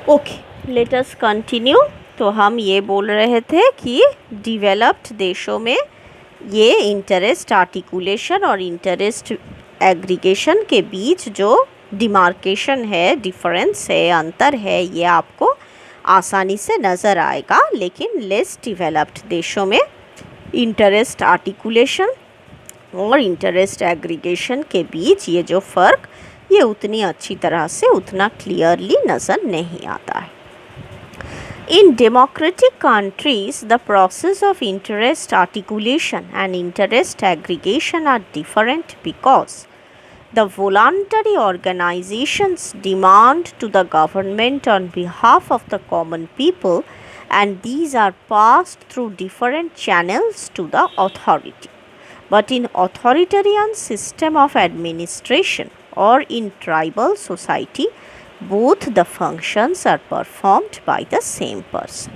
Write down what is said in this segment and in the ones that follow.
Okay, let us continue. तो हम ये बोल रहे थे कि डेवलप्ड देशों में ये इंटरेस्ट आर्टिकुलेशन और इंटरेस्ट एग्रीगेशन के बीच जो डिमार्केशन है, डिफरेंस है, अंतर है, ये आपको आसानी से नज़र आएगा। लेकिन लेस डेवलप्ड देशों में इंटरेस्ट आर्टिकुलेशन और इंटरेस्ट एग्रीगेशन के बीच ये जो फ़र्क ये उतनी अच्छी तरह से उतना क्लियरली नज़र नहीं आता है। In democratic countries, the process of interest articulation and interest aggregation are different because the voluntary organizations demand to the government on behalf of the common people, and these are passed through different channels to the authority. But in authoritarian system of administration or in tribal society, both the functions are performed by the same person.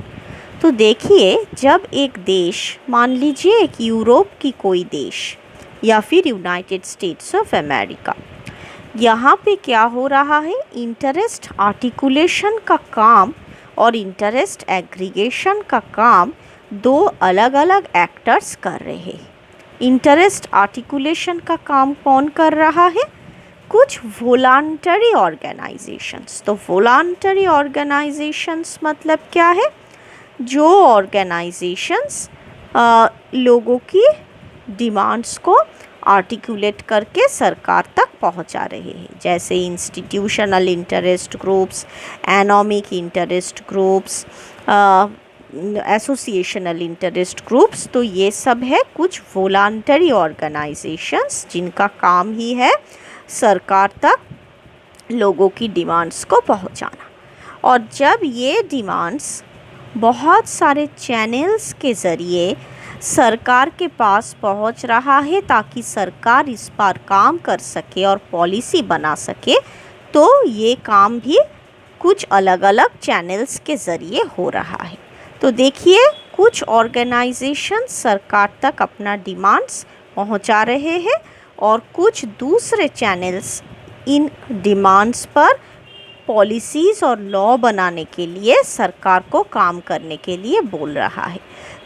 तो देखिए, जब एक देश, मान लीजिए एक Europe की कोई देश या फिर यूनाइटेड स्टेट्स ऑफ अमेरिका, यहाँ पे क्या हो रहा है, इंटरेस्ट आर्टिकुलेशन का काम और इंटरेस्ट एग्रीगेशन का काम दो अलग अलग एक्टर्स कर रहे हैं। इंटरेस्ट आर्टिकुलेशन का काम कौन कर रहा है? कुछ वॉलंटरी ऑर्गेनाइजेशंस। तो वॉलंटरी ऑर्गेनाइजेशंस मतलब क्या है? जो ऑर्गेनाइजेशंस लोगों की डिमांड्स को आर्टिकुलेट करके सरकार तक पहुंचा रहे हैं, जैसे institutional interest groups, anomic interest groups, associational interest groups. तो ये सब है कुछ वॉलंटरी ऑर्गेनाइजेशंस जिनका काम ही है सरकार तक लोगों की डिमांड्स को पहुंचाना। और जब ये डिमांड्स बहुत सारे चैनल्स के ज़रिए सरकार के पास पहुंच रहा है ताकि सरकार इस पर काम कर सके और पॉलिसी बना सके, तो ये काम भी कुछ अलग अलग चैनल्स के ज़रिए हो रहा है। तो देखिए, कुछ ऑर्गेनाइजेशन सरकार तक अपना डिमांड्स पहुंचा रहे हैं और कुछ दूसरे चैनल्स इन डिमांड्स पर पॉलिसीज़ और लॉ बनाने के लिए सरकार को काम करने के लिए बोल रहा है।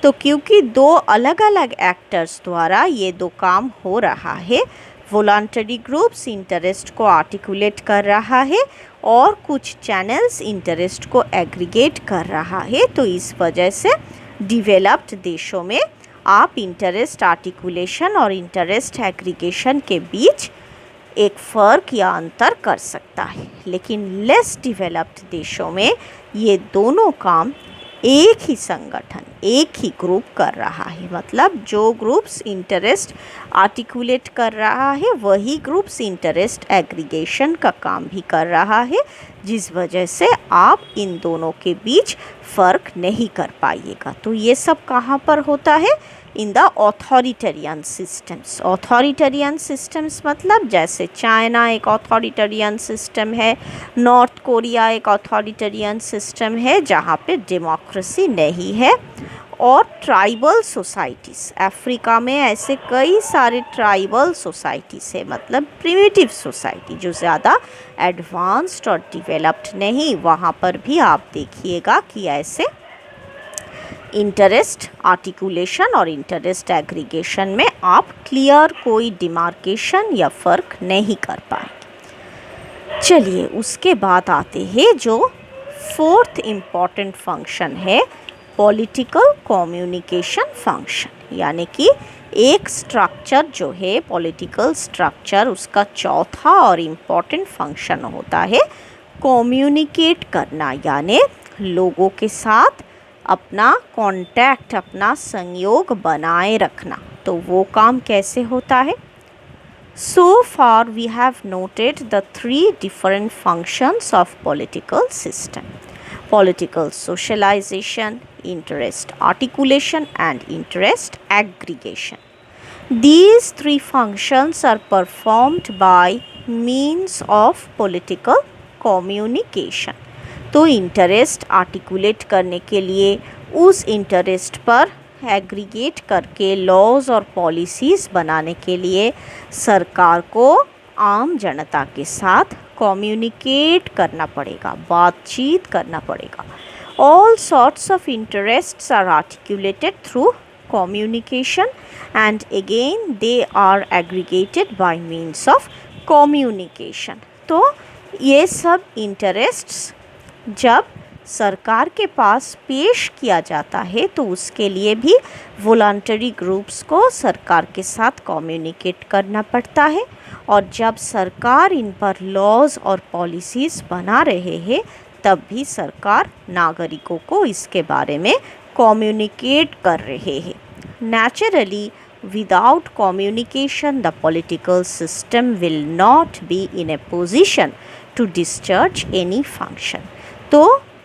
तो क्योंकि दो अलग अलग एक्टर्स द्वारा ये दो काम हो रहा है, वॉलंटरी ग्रुप्स इंटरेस्ट को आर्टिकुलेट कर रहा है और कुछ चैनल्स इंटरेस्ट को एग्रीगेट कर रहा है, तो इस वजह से डेवलप्ड देशों में आप इंटरेस्ट आर्टिकुलेशन और इंटरेस्ट एग्रीगेशन के बीच एक फ़र्क या अंतर कर सकता है। लेकिन लेस डेवलप्ड देशों में ये दोनों काम एक ही संगठन, एक ही ग्रुप कर रहा है। मतलब जो ग्रुप्स इंटरेस्ट आर्टिकुलेट कर रहा है वही ग्रुप्स इंटरेस्ट एग्रीगेशन का काम भी कर रहा है, जिस वजह से आप इन दोनों के बीच फ़र्क नहीं कर पाइएगा। तो ये सब कहाँ पर होता है? In the authoritarian systems. Authoritarian systems मतलब जैसे चाइना एक ऑथोरिटेरियन सिस्टम है, नॉर्थ कोरिया एक ऑथोरिटेरियन सिस्टम है जहाँ पे डेमोक्रेसी नहीं है, और ट्राइबल सोसाइटीज़, अफ्रीका में ऐसे कई सारे ट्राइबल सोसाइटीज़ है, मतलब प्रिमिटिव सोसाइटी जो ज़्यादा एडवांस्ड और डेवलप्ड नहीं, वहाँ पर भी आप देखिएगा कि ऐसे इंटरेस्ट आर्टिकुलेशन और इंटरेस्ट एग्रीगेशन में आप क्लियर कोई डिमार्केशन या फ़र्क नहीं कर पाएंगे। चलिए, उसके बाद आते हैं जो फोर्थ इम्पॉर्टेंट फंक्शन है, पॉलिटिकल कम्युनिकेशन फंक्शन। यानी कि एक स्ट्रक्चर जो है पॉलिटिकल स्ट्रक्चर, उसका चौथा और इम्पॉर्टेंट फंक्शन होता है कम्युनिकेट करना, यानी लोगों के साथ अपना कांटेक्ट, अपना संयोग बनाए रखना। तो वो काम कैसे होता है? So far we have noted the three different functions of political system: political socialization, interest articulation and interest aggregation. These three functions are performed by means of political communication. तो इंटरेस्ट आर्टिकुलेट करने के लिए, उस interest पर aggregate करके laws और policies बनाने के लिए सरकार को आम जनता के साथ कम्युनिकेट करना पड़ेगा, बातचीत करना पड़ेगा। All sorts of interests are articulated through communication and again they are aggregated by means of communication। तो ये सब इंटरेस्ट्स जब सरकार के पास पेश किया जाता है तो उसके लिए भी वॉलंटरी ग्रुप्स को सरकार के साथ कम्युनिकेट करना पड़ता है। और जब सरकार इन पर लॉज और पॉलिसीज़ बना रहे हैं तब भी सरकार नागरिकों को इसके बारे में कम्युनिकेट कर रहे हैं। Naturally without communication the political system will not be in a position to discharge any function। तो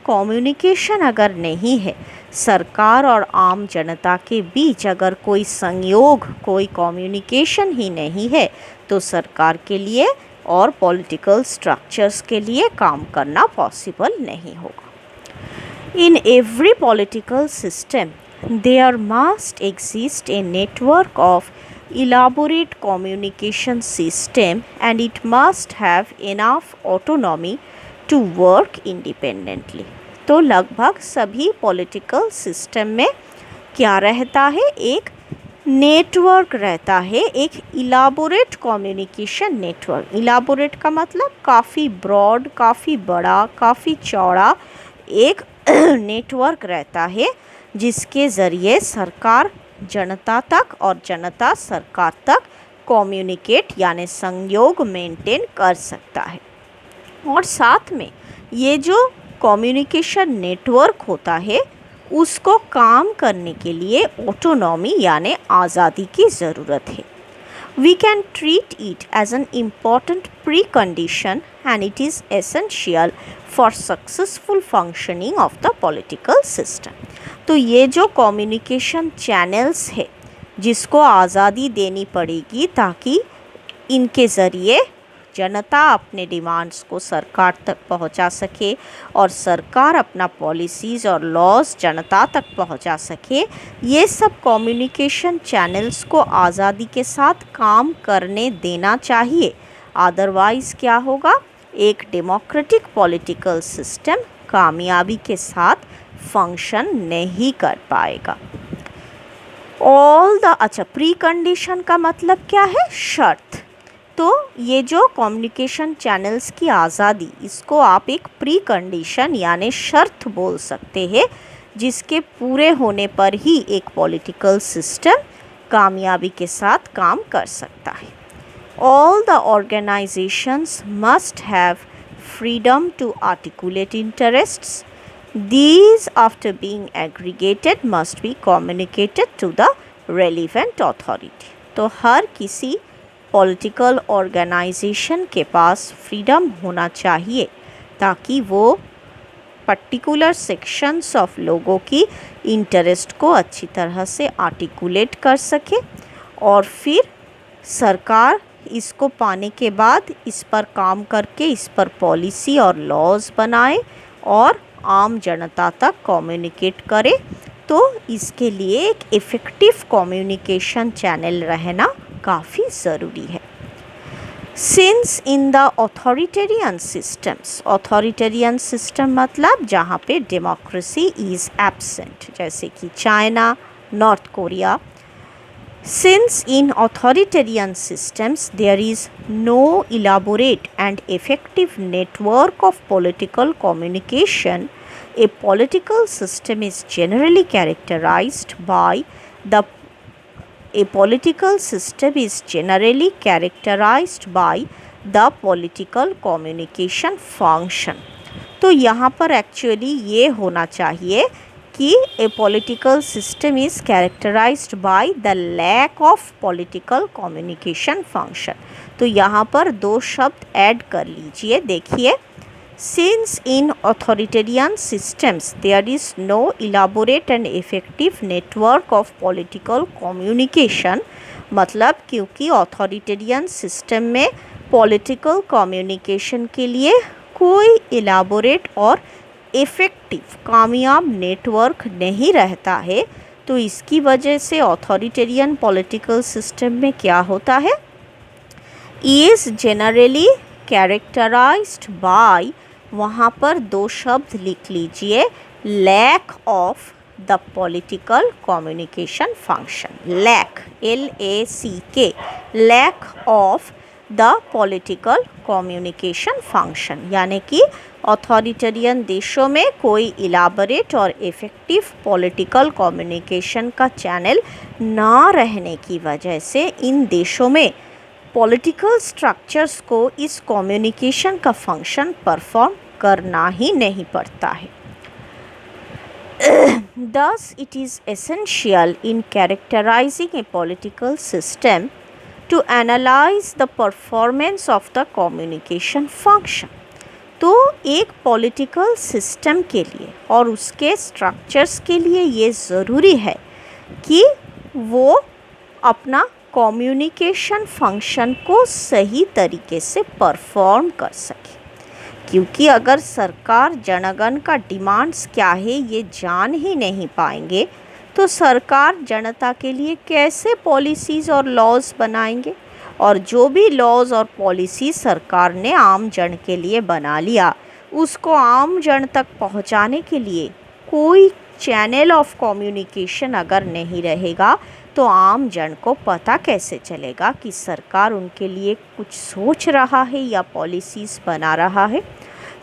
कम्युनिकेशन अगर नहीं है, सरकार और आम जनता के बीच अगर कोई संयोग, कोई कम्युनिकेशन ही नहीं है तो सरकार के लिए और पॉलिटिकल स्ट्रक्चर्स के लिए काम करना पॉसिबल नहीं होगा। In every political system there must exist a network of elaborate communication system and it must have enough autonomy to work independently। तो लगभग सभी पॉलिटिकल सिस्टम में क्या रहता है, एक नेटवर्क रहता है, एक इलाबोरेट कम्युनिकेशन नेटवर्क। इलाबोरेट का मतलब काफ़ी ब्रॉड, काफ़ी बड़ा, काफ़ी चौड़ा एक नेटवर्क रहता है जिसके ज़रिए सरकार जनता तक और जनता सरकार तक कम्युनिकेट यानी संयोग मेंटेन कर सकता है। और साथ में ये जो कम्युनिकेशन नेटवर्क होता है उसको काम करने के लिए ऑटोनॉमी यानी आज़ादी की ज़रूरत है। We can treat it as an important precondition and it is essential for successful functioning of the political system। तो ये जो कम्युनिकेशन चैनल्स है जिसको आज़ादी देनी पड़ेगी ताकि इनके ज़रिए जनता अपने डिमांड्स को सरकार तक पहुंचा सके और सरकार अपना पॉलिसीज़ और लॉज जनता तक पहुंचा सके। ये सब कम्युनिकेशन चैनल्स को आज़ादी के साथ काम करने देना चाहिए, अदरवाइज़ क्या होगा, एक डेमोक्रेटिक पॉलिटिकल सिस्टम कामयाबी के साथ फंक्शन नहीं कर पाएगा। अच्छा, प्री कंडीशन का मतलब क्या है, शर्त। तो ये जो कम्युनिकेशन चैनल्स की आज़ादी, इसको आप एक प्री कंडीशन यानी शर्त बोल सकते हैं जिसके पूरे होने पर ही एक पॉलिटिकल सिस्टम कामयाबी के साथ काम कर सकता है। All the organisations must have freedom to articulate interests. These after being aggregated must be communicated to the relevant authority। तो हर किसी पॉलिटिकल ऑर्गेनाइजेशन के पास फ्रीडम होना चाहिए ताकि वो पर्टिकुलर सेक्शंस ऑफ लोगों की इंटरेस्ट को अच्छी तरह से आर्टिकुलेट कर सके और फिर सरकार इसको पाने के बाद इस पर काम करके इस पर पॉलिसी और लॉज बनाए और आम जनता तक कम्युनिकेट करे। तो इसके लिए एक इफ़ेक्टिव कम्युनिकेशन चैनल रहना काफ़ी ज़रूरी है। Since in the authoritarian systems, authoritarian system मतलब जहाँ पे डेमोक्रेसी इज़ एब्सेंट, जैसे कि China, north Korea. Since in authoritarian systems there is no elaborate and effective network of political communication, a political system is generally characterized by the political communication function। तो यहाँ पर actually ये होना चाहिए कि a political system is characterized by the lack of political communication function। तो यहाँ पर दो शब्द ऐड कर लीजिए, देखिए, since in authoritarian systems there is no elaborate and effective network of political communication, मतलब क्योंकि अथॉरिटेरियन सिस्टम में पॉलिटिकल कम्युनिकेशन के लिए कोई इलाबोरेट और इफ़ेक्टिव कामयाब नेटवर्क नहीं रहता है, तो इसकी वजह से अथॉरिटेरियन पॉलिटिकल सिस्टम में क्या होता है, इज़ जनरली कैरेक्टराइज्ड बाय, वहाँ पर दो शब्द लिख लीजिए, lack of the political communication function. Lack, LACK, lack of the political communication function, यानी कि ऑथोरिटेरियन देशों में कोई इलाबोरेट और इफ़ेक्टिव पॉलिटिकल कम्युनिकेशन का चैनल ना रहने की वजह से इन देशों में पॉलिटिकल स्ट्रक्चर्स को इस कम्युनिकेशन का फंक्शन परफॉर्म करना ही नहीं पड़ता है। Thus, it is essential in characterizing a political system to analyze the performance of the communication function. तो एक पॉलिटिकल सिस्टम के लिए और उसके स्ट्रक्चर्स के लिए ये ज़रूरी है कि वो अपना कम्युनिकेशन फंक्शन को सही तरीके से परफॉर्म कर सके, क्योंकि अगर सरकार जनगण का डिमांड्स क्या है ये जान ही नहीं पाएंगे तो सरकार जनता के लिए कैसे पॉलिसीज़ और लॉज बनाएंगे, और जो भी लॉज और पॉलिसी सरकार ने आम जन के लिए बना लिया उसको आम जन तक पहुंचाने के लिए कोई चैनल ऑफ कम्युनिकेशन अगर नहीं रहेगा तो आम जन को पता कैसे चलेगा कि सरकार उनके लिए कुछ सोच रहा है या पॉलिसीज़ बना रहा है।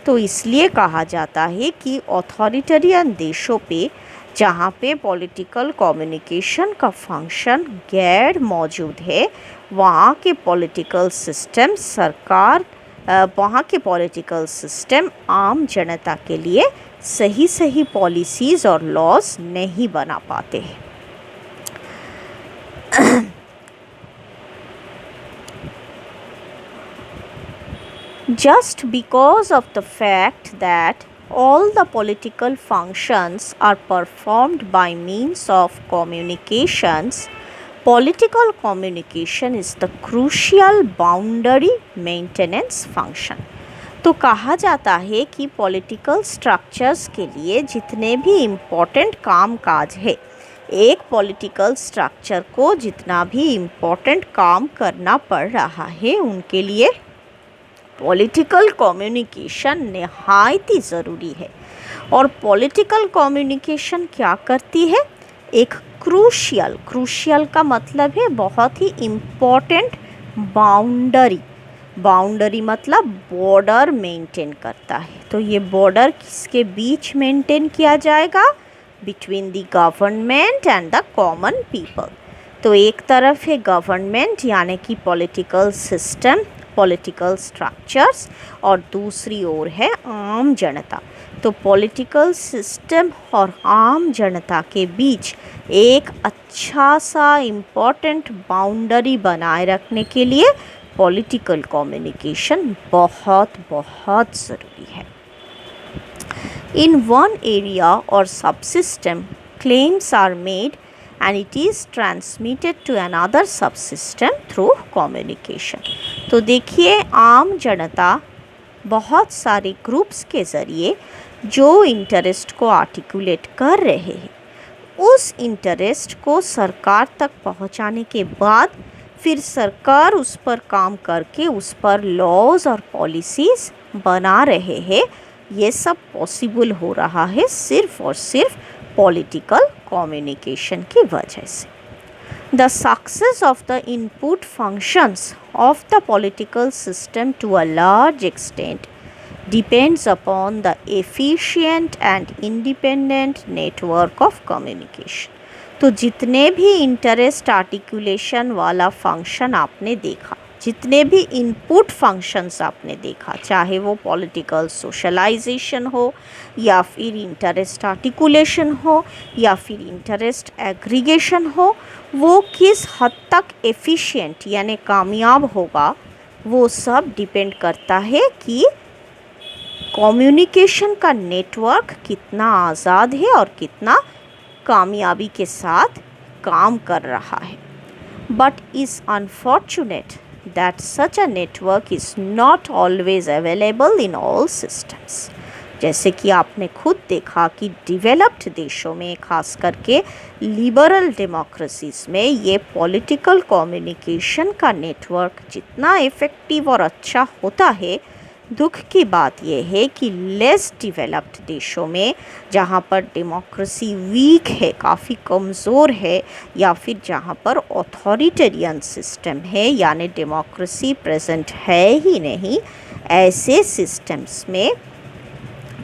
तो इसलिए कहा जाता है कि ऑथोरिटेरियन देशों पे जहाँ पे पॉलिटिकल कम्युनिकेशन का फंक्शन गैर मौजूद है वहाँ के पॉलिटिकल सिस्टम आम जनता के लिए सही पॉलिसीज़ और लॉज नहीं बना पाते हैं। Just because of the fact that all the political functions are performed by means of communications, political communication is the crucial boundary maintenance function. तो कहा जाता है कि पॉलिटिकल स्ट्रक्चर्स के लिए जितने भी इम्पोर्टेंट काम काज है, एक पॉलिटिकल स्ट्रक्चर को जितना भी इम्पोर्टेंट काम करना पड़ रहा है उनके लिए पॉलिटिकल कम्युनिकेशन नहायत ही ज़रूरी है। और पॉलिटिकल कम्युनिकेशन क्या करती है? एक क्रूशियल का मतलब है बहुत ही इम्पोर्टेंट बाउंडरी मतलब बॉर्डर मेंटेन करता है। तो ये बॉर्डर किसके बीच मेंटेन किया जाएगा? Between the government and the common people. तो एक तरफ है गवर्नमेंट यानी कि पॉलिटिकल सिस्टम, पॉलिटिकल स्ट्रक्चर्स, और दूसरी ओर है आम जनता। तो पॉलिटिकल सिस्टम और आम जनता के बीच एक अच्छा सा इम्पोर्टेंट बाउंडरी बनाए रखने के लिए पॉलिटिकल कम्युनिकेशन बहुत ज़रूरी है। In one area or subsystem, claims are made and it is transmitted to another subsystem through communication. तो देखिए आम जनता बहुत सारे ग्रुप्स के ज़रिए जो इंटरेस्ट को आर्टिकुलेट कर रहे हैं उस इंटरेस्ट को सरकार तक पहुंचाने के बाद फिर सरकार उस पर काम करके उस पर लॉज और पॉलिसीज़ बना रहे हैं। ये सब पॉसिबल हो रहा है सिर्फ और सिर्फ पॉलिटिकल कम्युनिकेशन की वजह से। The success of the input functions of the political system to a large extent depends upon the efficient and independent network of communication. तो जितने भी इंटरेस्ट आर्टिकुलेशन वाला फंक्शन आपने देखा, जितने भी इनपुट फंक्शंस आपने देखा, चाहे वो पॉलिटिकल सोशलाइजेशन हो या फिर इंटरेस्ट आर्टिकुलेशन हो या फिर इंटरेस्ट एग्रीगेशन हो, वो किस हद तक एफिशिएंट यानी कामयाब होगा वो सब डिपेंड करता है कि कम्युनिकेशन का नेटवर्क कितना आज़ाद है और कितना कामयाबी के साथ काम कर रहा है। But is unfortunate that such a network is not always available in all systems. जैसे कि आपने खुद देखा कि डेवलप्ड देशों में, खास करके लिबरल डेमोक्रेसीज में, ये पॉलिटिकल कम्युनिकेशन का नेटवर्क जितना इफ़ेक्टिव और अच्छा होता है, दुख की बात यह है कि लेस डेवलप्ड देशों में, जहाँ पर डेमोक्रेसी वीक है, काफ़ी कमज़ोर है, या फिर जहाँ पर ऑथोरिटेरियन सिस्टम है, यानी डेमोक्रेसी प्रेजेंट है ही नहीं, ऐसे सिस्टम्स में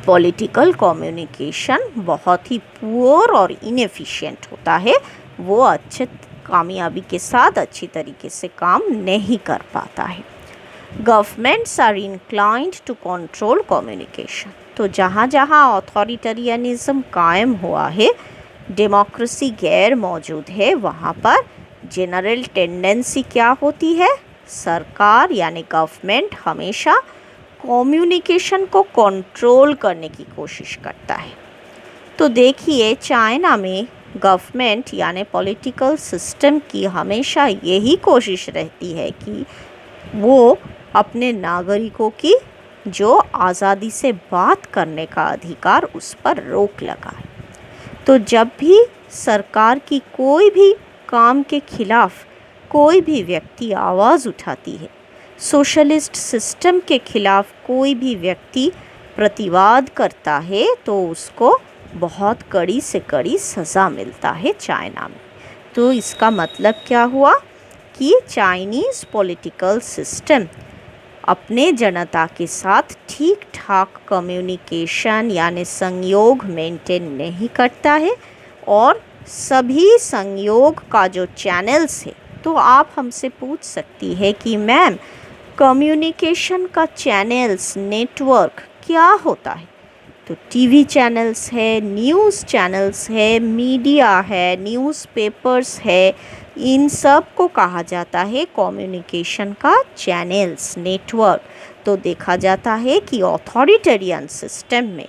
पॉलिटिकल कम्युनिकेशन बहुत ही पुअर और इनएफिशिएंट होता है। वो अच्छे कामयाबी के साथ अच्छी तरीके से काम नहीं कर पाता है। Governments are inclined to control communication. तो जहाँ जहाँ ऑथोरिटेरियनिज्म कायम हुआ है, डेमोक्रेसी गैर मौजूद है, वहाँ पर जनरल टेंडेंसी क्या होती है? सरकार यानी गवर्नमेंट हमेशा कम्युनिकेशन को कंट्रोल करने की कोशिश करता है। तो देखिए, चाइना में गवर्नमेंट यानी पॉलिटिकल सिस्टम की हमेशा यही कोशिश रहती है कि वो अपने नागरिकों की जो आज़ादी से बात करने का अधिकार, उस पर रोक लगाए। तो जब भी सरकार की कोई भी काम के खिलाफ कोई भी व्यक्ति आवाज़ उठाती है, सोशलिस्ट सिस्टम के खिलाफ कोई भी व्यक्ति प्रतिवाद करता है, तो उसको बहुत कड़ी से कड़ी सज़ा मिलता है चाइना में। तो इसका मतलब क्या हुआ कि चाइनीज़ पॉलिटिकल सिस्टम अपने जनता के साथ ठीक ठाक कम्युनिकेशन यानी संयोग मेंटेन नहीं करता है, और सभी संयोग का जो चैनल्स है, तो आप हमसे पूछ सकती है कि मैम, कम्युनिकेशन का चैनल्स, नेटवर्क क्या होता है? तो टीवी चैनल्स है, न्यूज़ चैनल्स है, मीडिया है, न्यूज़पेपर्स है, इन सब को कहा जाता है कम्युनिकेशन का चैनल्स, नेटवर्क। तो देखा जाता है कि ऑथोरिटेरियन सिस्टम में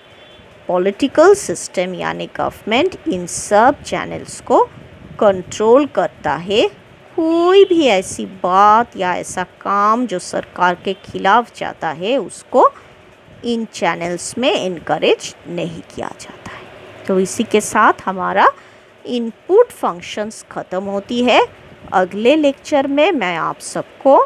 पॉलिटिकल सिस्टम यानी गवर्नमेंट इन सब चैनल्स को कंट्रोल करता है। कोई भी ऐसी बात या ऐसा काम जो सरकार के खिलाफ जाता है, उसको इन चैनल्स में इनकरेज नहीं किया जाता है। तो इसी के साथ हमारा इनपुट फंक्शंस ख़त्म होती है। अगले लेक्चर में मैं आप सबको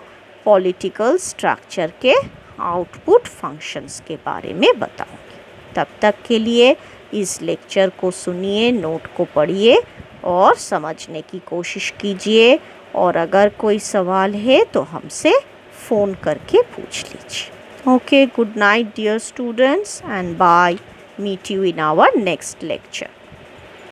पॉलिटिकल स्ट्रक्चर के आउटपुट फंक्शंस के बारे में बताऊंगी। तब तक के लिए इस लेक्चर को सुनिए, नोट को पढ़िए और समझने की कोशिश कीजिए, और अगर कोई सवाल है तो हमसे फ़ोन करके पूछ लीजिए। Okay, good night dear students, and bye. Meet you in our next lecture.